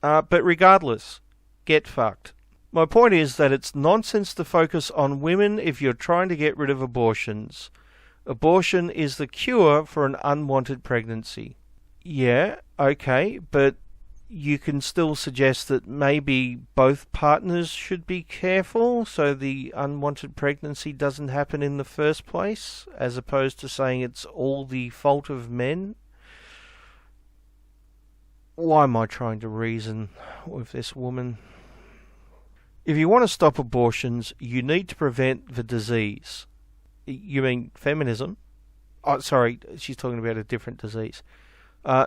But regardless, get fucked. My point is that it's nonsense to focus on women if you're trying to get rid of abortions. Abortion is the cure for an unwanted pregnancy. Yeah, okay, but you can still suggest that maybe both partners should be careful so the unwanted pregnancy doesn't happen in the first place, as opposed to saying it's all the fault of men. Why am I trying to reason with this woman? If you want to stop abortions, you need to prevent the disease. You mean feminism? Oh, sorry, she's talking about a different disease.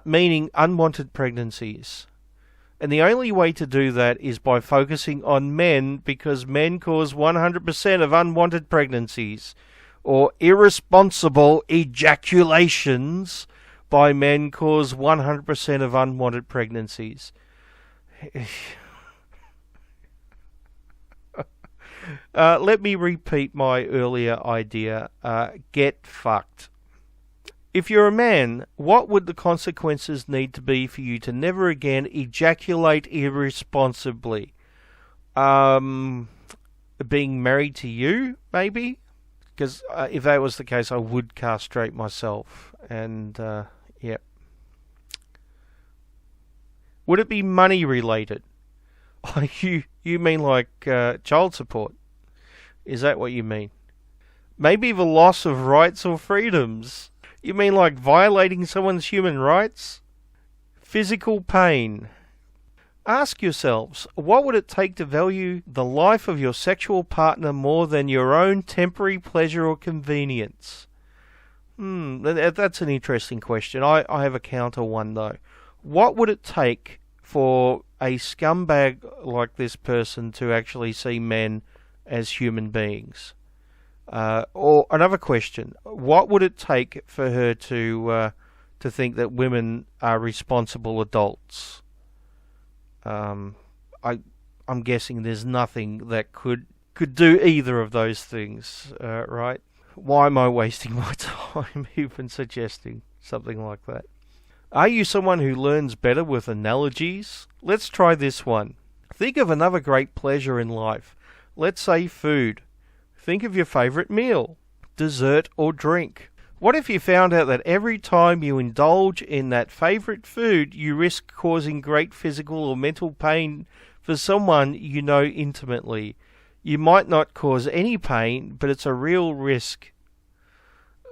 Meaning unwanted pregnancies. And the only way to do that is by focusing on men, because men cause 100% of unwanted pregnancies, or irresponsible ejaculations by men cause 100% of unwanted pregnancies. Let me repeat my earlier idea. Get fucked. If you're a man, what would the consequences need to be for you to never again ejaculate irresponsibly? Being married to you, maybe? Because if that was the case, I would castrate myself. And, yeah. Would it be money related? You mean like child support? Is that what you mean? Maybe the loss of rights or freedoms? You mean like violating someone's human rights? Physical pain. Ask yourselves, what would it take to value the life of your sexual partner more than your own temporary pleasure or convenience? That's an interesting question. I have a counter one, though. What would it take for a scumbag like this person to actually see men as human beings? Or another question, what would it take for her to think that women are responsible adults? I'm guessing there's nothing that could do either of those things, right? Why am I wasting my time even suggesting something like that? Are you someone who learns better with analogies? Let's try this one. Think of another great pleasure in life. Let's say food. Think of your favourite meal, dessert or drink. What if you found out that every time you indulge in that favourite food, you risk causing great physical or mental pain for someone you know intimately? You might not cause any pain, but it's a real risk.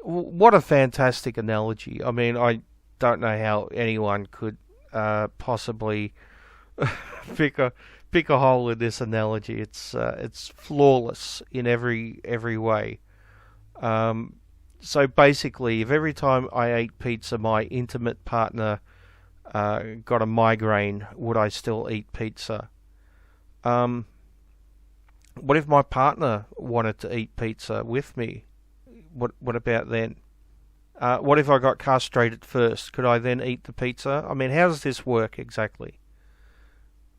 What a fantastic analogy. I mean, I don't know how anyone could possibly pick a hole in this analogy. It's flawless in every way. So basically, if every time I ate pizza, my intimate partner got a migraine, would I still eat pizza? What if my partner wanted to eat pizza with me? What about then? What if I got castrated first? Could I then eat the pizza? I mean, how does this work exactly?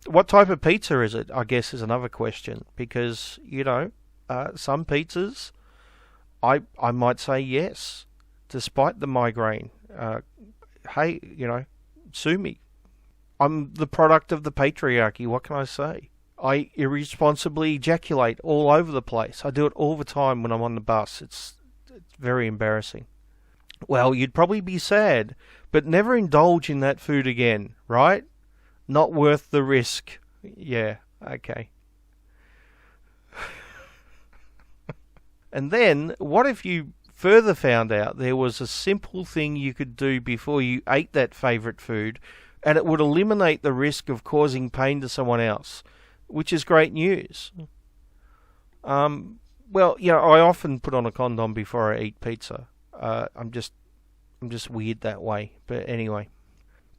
What type of pizza is it, I guess, is another question. Because, some pizzas, I might say yes, despite the migraine. Hey, sue me. I'm the product of the patriarchy, what can I say? I irresponsibly ejaculate all over the place. I do it all the time when I'm on the bus. It's very embarrassing. Well, you'd probably be sad, but never indulge in that food again, right? Not worth the risk. Yeah, okay. And then, what if you further found out there was a simple thing you could do before you ate that favourite food, and it would eliminate the risk of causing pain to someone else? Which is great news. Well, I often put on a condom before I eat pizza. I'm just weird that way. But anyway.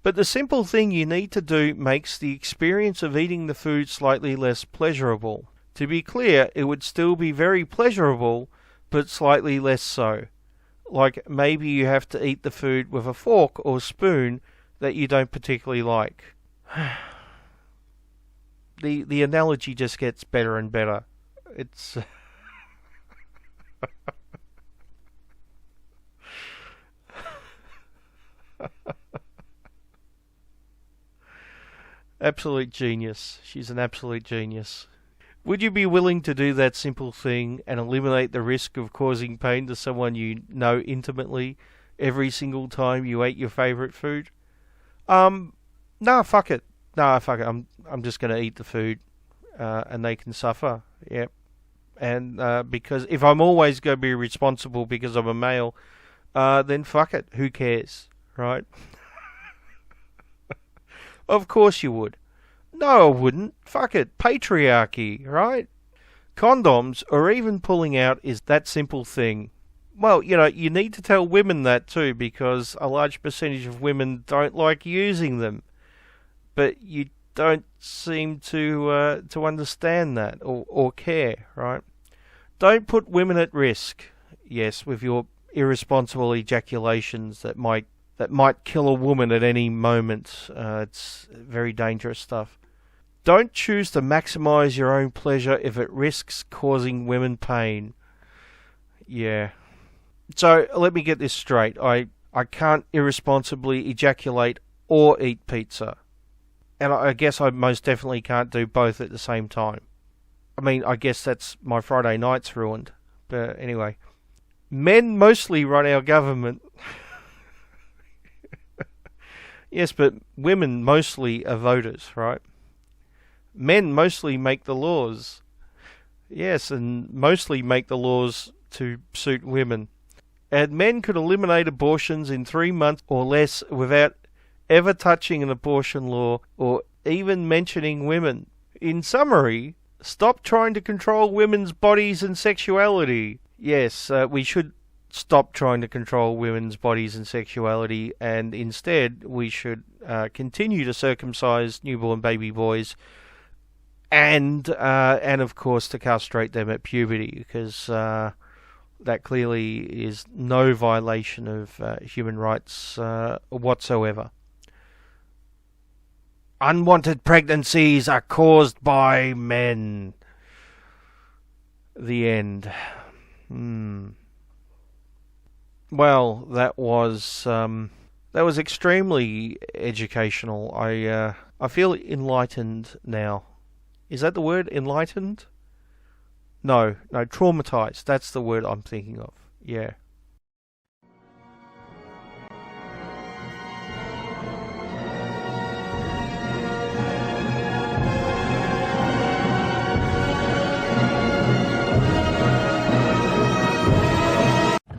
But the simple thing you need to do makes the experience of eating the food slightly less pleasurable. To be clear, it would still be very pleasurable, but slightly less so. Like maybe you have to eat the food with a fork or spoon that you don't particularly like. The analogy just gets better and better. It's absolute genius. She's an absolute genius. Would you be willing to do that simple thing and eliminate the risk of causing pain to someone you know intimately every single time you ate your favourite food? Nah, fuck it. I'm just going to eat the food, and they can suffer. Yep. And because if I'm always going to be responsible because I'm a male, then fuck it. Who cares, right? Of course you would. No, I wouldn't. Fuck it. Patriarchy, right? Condoms, or even pulling out, is that simple thing. Well, you need to tell women that too, because a large percentage of women don't like using them. But you don't seem to understand that or care, right? Don't put women at risk. Yes, with your irresponsible ejaculations that might kill a woman at any moment. It's very dangerous stuff. Don't choose to maximize your own pleasure if it risks causing women pain. Yeah. So let me get this straight. I can't irresponsibly ejaculate or eat pizza. And I guess I most definitely can't do both at the same time. I mean, I guess that's my Friday nights ruined. But anyway. Men mostly run our government. Yes, but women mostly are voters, right? Men mostly make the laws. Yes, and mostly make the laws to suit women. And men could eliminate abortions in 3 months or less without ever touching an abortion law or even mentioning women. In summary, stop trying to control women's bodies and sexuality. Yes, we should stop trying to control women's bodies and sexuality, and instead we should continue to circumcise newborn baby boys and of course to castrate them at puberty, because that clearly is no violation of human rights whatsoever. Unwanted pregnancies are caused by men. The end. Well, that was extremely educational. I feel enlightened now. Is that the word, enlightened? No, traumatized. That's the word I'm thinking of. Yeah.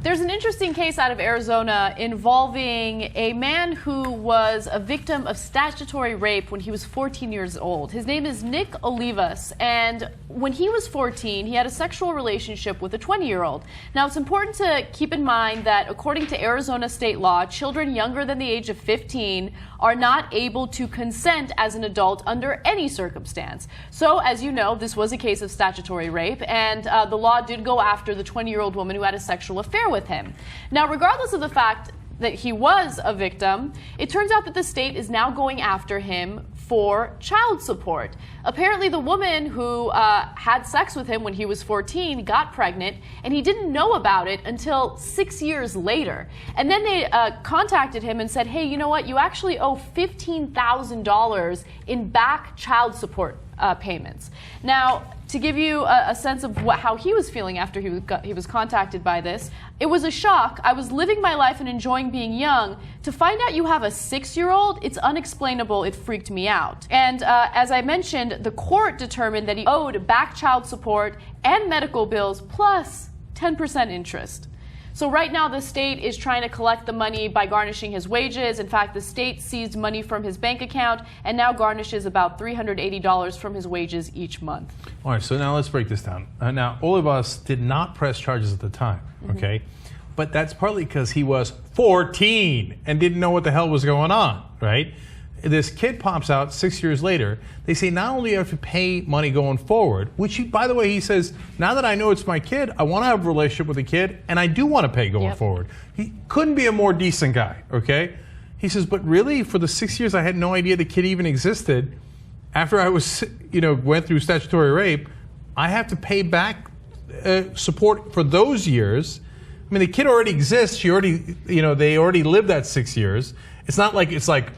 There's an interesting case out of Arizona involving a man who was a victim of statutory rape when he was 14 years old. His name is Nick Olivas, and when he was 14, he had a sexual relationship with a 20-year-old. Now, it's important to keep in mind that according to Arizona state law, children younger than the age of 15 are not able to consent as an adult under any circumstance. So, as you know, this was a case of statutory rape, and the law did go after the 20-year-old woman who had a sexual affair with him. Now, regardless of the fact that he was a victim, it turns out that the state is now going after him for child support. Apparently, the woman who had sex with him when he was 14 got pregnant, and he didn't know about it until 6 years later. And then they contacted him and said, hey, you know what? You actually owe $15,000 in back child support payments. Now, to give you a sense of how he was feeling after he was contacted by this, it was a shock. I was living my life and enjoying being young. To find out you have a 6-year-old, it's unexplainable. It freaked me out. And as I mentioned, the court determined that he owed back child support and medical bills plus 10% interest. So right now, the state is trying to collect the money by garnishing his wages. In fact, the state seized money from his bank account and now garnishes about $380 from his wages each month.
All right, so now let's break this down. Now, Olivas did not press charges at the time, okay? But that's partly because he was 14 and didn't know what the hell was going on, right? This kid pops out 6 years later. They say not only do you have to pay money going forward, which, by the way, he says, now that I know it's my kid, I want to have a relationship with the kid, and I do want to pay going forward. He couldn't be a more decent guy, okay? He says, but really, for the 6 years I had no idea the kid even existed, after I was, went through statutory rape, I have to pay back support for those years. I mean, the kid already exists. She already, they already lived that 6 years. It's not like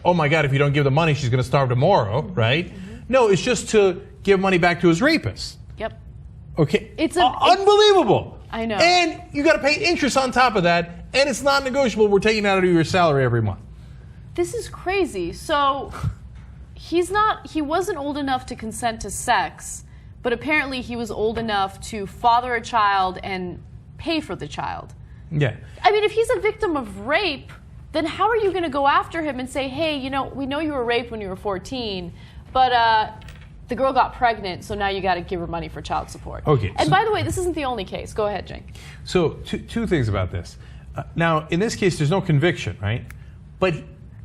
oh my God, if you don't give the money, she's going to starve tomorrow, right? No, it's just to give money back to his rapist.
Yep.
Okay. It's unbelievable.
I know.
And you got to pay interest on top of that, and it's not negotiable. We're taking it out of your salary every month.
This is crazy. So he wasn't old enough to consent to sex, but apparently he was old enough to father a child and pay for the child.
Yeah.
I mean, if he's a victim of rape, then how are you going to go after him and say, hey, we know you were raped when you were 14, but the girl got pregnant, so now you got to give her money for child support.
Okay.
And by the way, this isn't the only case. Go ahead, Jake.
So two things about this. Now, in this case, there's no conviction, right? But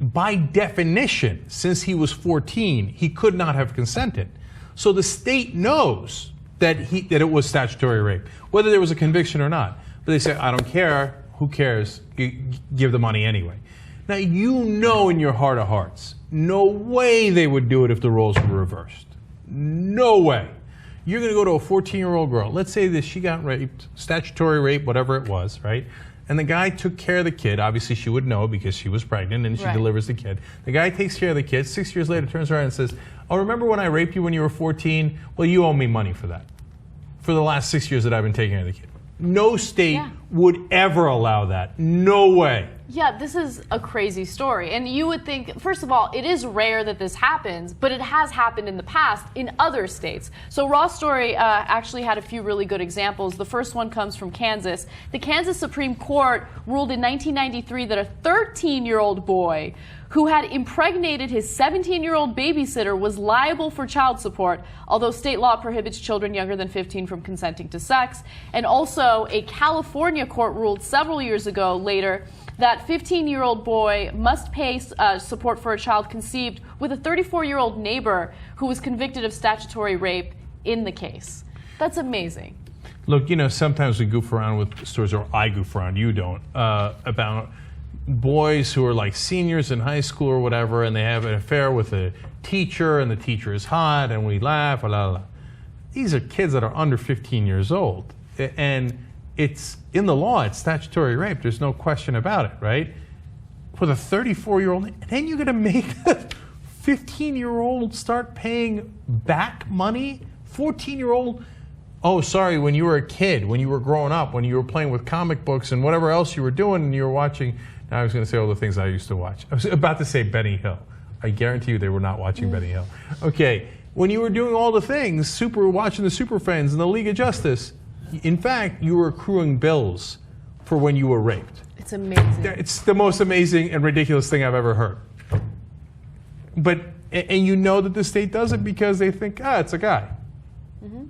by definition, since he was 14, he could not have consented. So the state knows that it was statutory rape, whether there was a conviction or not. But they say, I don't care. Who cares? Give the money anyway. Now, in your heart of hearts, no way they would do it if the roles were reversed. No way. You're going to go to a 14-year-old girl. Let's say that she got raped, statutory rape, whatever it was, right? And the guy took care of the kid. Obviously, she would know because she was pregnant, and she delivers the kid. The guy takes care of the kid. 6 years later, turns around and says, oh, remember when I raped you when you were 14? Well, you owe me money for that. For the last 6 years that I've been taking care of the kid. No state would ever allow that. No way.
Yeah, this is a crazy story. And you would think, first of all, it is rare that this happens, but it has happened in the past in other states. So Raw's story actually had a few really good examples. The first one comes from Kansas. The Kansas Supreme Court ruled in 1993 that a 13-year-old boy who had impregnated his 17-year-old babysitter was liable for child support, although state law prohibits children younger than 15 from consenting to sex. And also, a California court ruled several years ago later that 15-year-old boy must pay support for a child conceived with a 34-year-old neighbor who was convicted of statutory rape in the case. That's amazing.
Look, sometimes we goof around with stories, or I goof around, you don't, about boys who are like seniors in high school or whatever, and they have an affair with a teacher, and the teacher is hot, and we laugh, blah, blah, blah. These are kids that are under 15 years old. And it's in the law, it's statutory rape. There's no question about it, right? With a 34-year-old, and then you're going to make a 15-year-old start paying back money? 14-year-old, oh, sorry, when you were a kid, when you were growing up, when you were playing with comic books and whatever else you were doing, and you were watching, now I was going to say all the things I used to watch. I was about to say Benny Hill. I guarantee you they were not watching Benny Hill. Okay, when you were doing all the things, watching the Super Friends and the League of Justice, in fact, you were accruing bills for when you were raped.
It's amazing.
It's the most amazing and ridiculous thing I've ever heard. But, and you know that the state does it because they think, it's a guy.
Mm-hmm.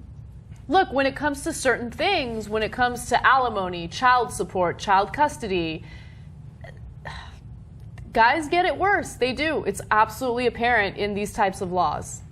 Look, when it comes to certain things, when it comes to alimony, child support, child custody, guys get it worse. They do. It's absolutely apparent in these types of laws.